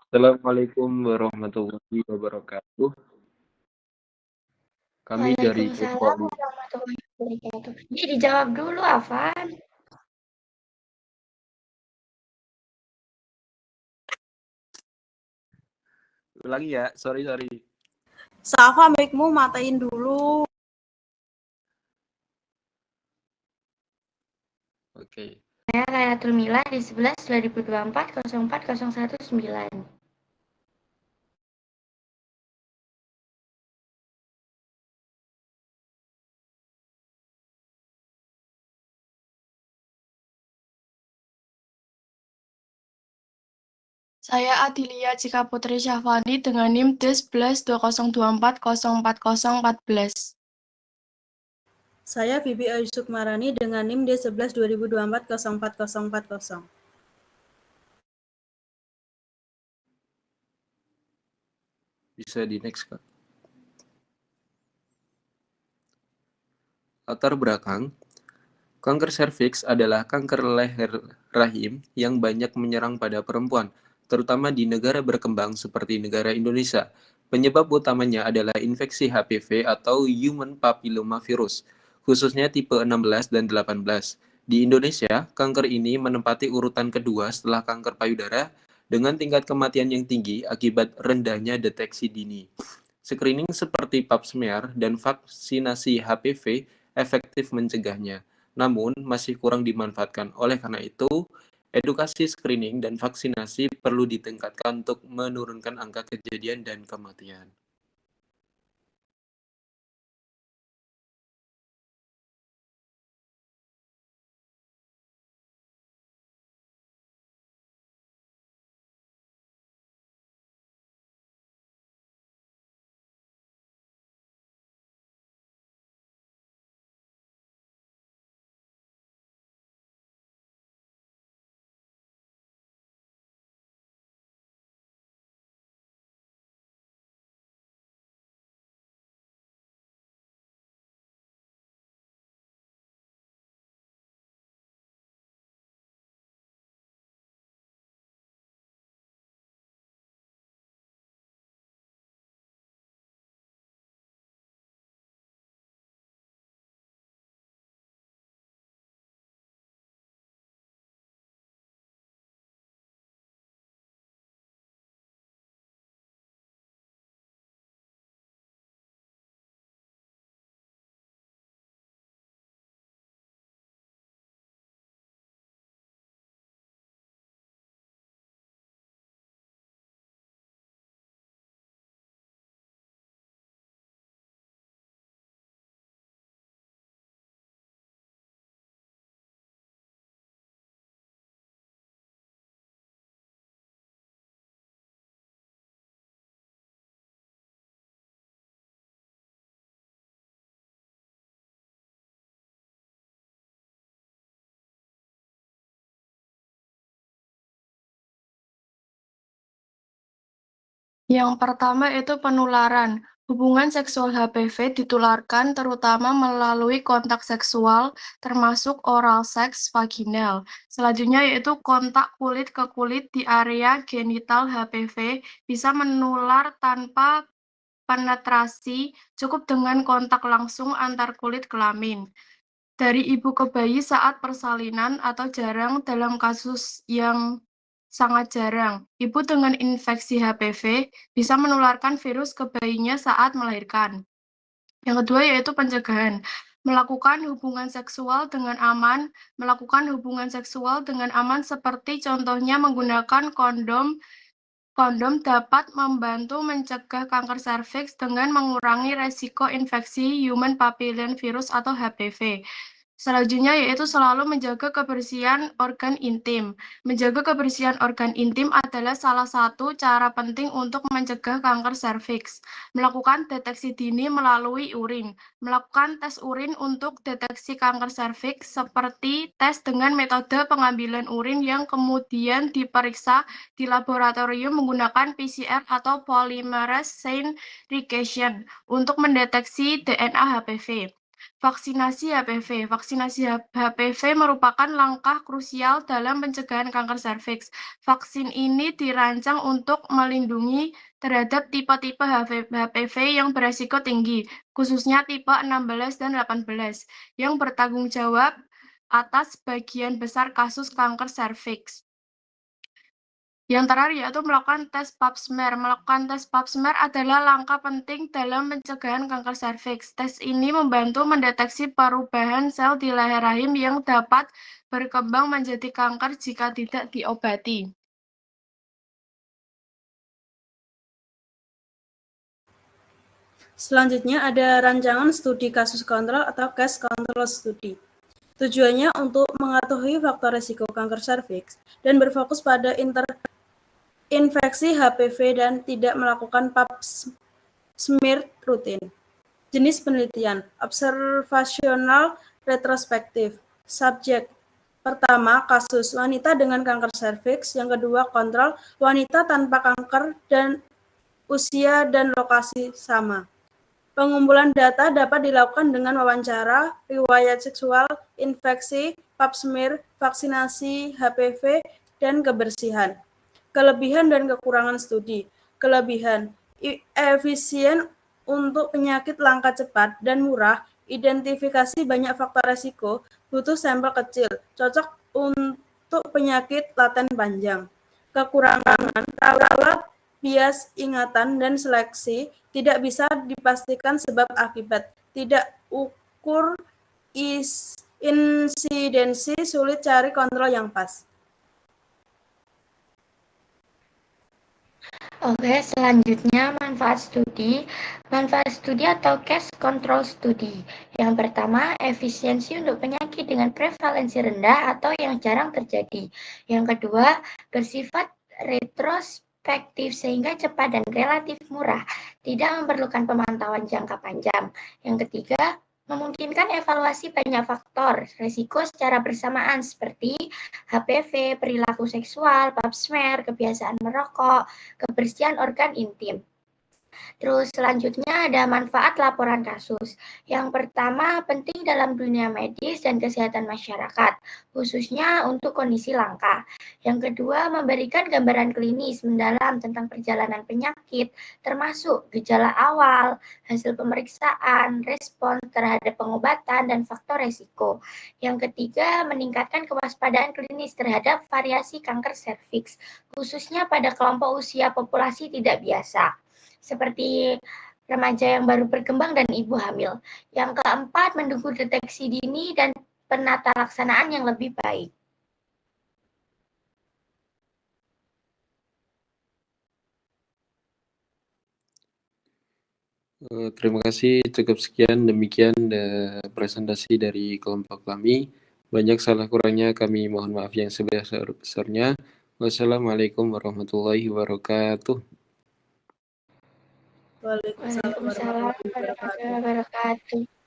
Assalamualaikum warahmatullahi wabarakatuh. Kami dari Waalaikumsalam Epoli. warahmatullahi wabarakatuh. Jadi dijawab dulu, Afan. Ulangi ya, sorry. Safa, mic-mu matiin dulu. Oke. Saya Layatul Mila di 11 2024 04 019. Saya Adilia Cika Putri Syahfani dengan NIM D11 2024 04 Saya Bibi Ayu Sukmarani dengan NIM D11 2024 04 Bisa di next, Kak. Latar belakang, kanker serviks adalah kanker leher rahim yang banyak menyerang pada perempuan, terutama di negara berkembang seperti negara Indonesia. Penyebab utamanya adalah infeksi HPV atau Human Papilloma Virus, khususnya tipe 16 dan 18. Di Indonesia, kanker ini menempati urutan kedua setelah kanker payudara dengan tingkat kematian yang tinggi akibat rendahnya deteksi dini. Screening seperti pap smear dan vaksinasi HPV efektif mencegahnya, namun masih kurang dimanfaatkan. Oleh karena itu, edukasi screening dan vaksinasi perlu ditingkatkan untuk menurunkan angka kejadian dan kematian. Yang pertama itu penularan. Hubungan seksual HPV ditularkan terutama melalui kontak seksual, termasuk oral seks vaginal. Selanjutnya yaitu kontak kulit ke kulit di area genital HPV bisa menular tanpa penetrasi, cukup dengan kontak langsung antar kulit kelamin. Dari ibu ke bayi saat persalinan atau jarang dalam kasus yang sangat jarang. Ibu dengan infeksi HPV bisa menularkan virus ke bayinya saat melahirkan. Yang kedua yaitu pencegahan. Melakukan hubungan seksual dengan aman seperti contohnya menggunakan kondom. Kondom dapat membantu mencegah kanker serviks dengan mengurangi resiko infeksi human papillomavirus atau HPV. Selanjutnya yaitu selalu menjaga kebersihan organ intim. Menjaga kebersihan organ intim adalah salah satu cara penting untuk mencegah kanker serviks. Melakukan deteksi dini melalui urin. Melakukan tes urin untuk deteksi kanker serviks seperti tes dengan metode pengambilan urin yang kemudian diperiksa di laboratorium menggunakan PCR atau polymerase chain reaction untuk mendeteksi DNA HPV. Vaksinasi HPV. Vaksinasi HPV merupakan langkah krusial dalam pencegahan kanker serviks. Vaksin ini dirancang untuk melindungi terhadap tipe-tipe HPV yang beresiko tinggi, khususnya tipe 16 dan 18, yang bertanggung jawab atas sebagian besar kasus kanker serviks. Yang terakhir yaitu melakukan tes pap smear. Melakukan tes pap smear adalah langkah penting dalam pencegahan kanker serviks. Tes ini membantu mendeteksi perubahan sel di leher rahim yang dapat berkembang menjadi kanker jika tidak diobati. Selanjutnya ada rancangan studi kasus kontrol atau case control study. Tujuannya untuk mengetahui faktor risiko kanker serviks dan berfokus pada infeksi HPV dan tidak melakukan pap smear rutin. Jenis penelitian, observasional retrospektif. Subjek pertama, kasus wanita dengan kanker serviks. Yang kedua, kontrol wanita tanpa kanker dan usia dan lokasi sama. Pengumpulan data dapat dilakukan dengan wawancara, riwayat seksual, infeksi, pap smear, vaksinasi HPV, dan kebersihan. Kelebihan dan kekurangan studi. Kelebihan, efisien untuk penyakit langka cepat dan murah, identifikasi banyak faktor resiko, butuh sampel kecil, cocok untuk penyakit laten panjang. Kekurangan, rawat, bias ingatan dan seleksi tidak bisa dipastikan sebab akibat, tidak ukur insidensi, sulit cari kontrol yang pas. Oke, selanjutnya manfaat studi. Manfaat studi atau case control studi. Yang pertama, efisiensi untuk penyakit dengan prevalensi rendah atau yang jarang terjadi. Yang kedua, bersifat retrospektif sehingga cepat dan relatif murah, tidak memerlukan pemantauan jangka panjang. Yang ketiga, memungkinkan evaluasi banyak faktor risiko secara bersamaan seperti HPV, perilaku seksual, pap smear, kebiasaan merokok, kebersihan organ intim. Terus selanjutnya ada manfaat laporan kasus. Yang pertama, penting dalam dunia medis dan kesehatan masyarakat, khususnya untuk kondisi langka. Yang kedua, memberikan gambaran klinis mendalam tentang perjalanan penyakit, termasuk gejala awal, hasil pemeriksaan, respon terhadap pengobatan, dan faktor resiko. Yang ketiga, meningkatkan kewaspadaan klinis terhadap variasi kanker serviks, khususnya pada kelompok usia populasi tidak biasa, seperti remaja yang baru berkembang dan ibu hamil. Yang keempat, mendukung deteksi dini dan penata laksanaan yang lebih baik. Terima kasih, cukup sekian demikian presentasi dari kelompok kami. Banyak salah kurangnya kami mohon maaf yang sebesar-besarnya. Wassalamualaikum warahmatullahi wabarakatuh. Waalaikumsalam warahmatullahi wabarakatuh.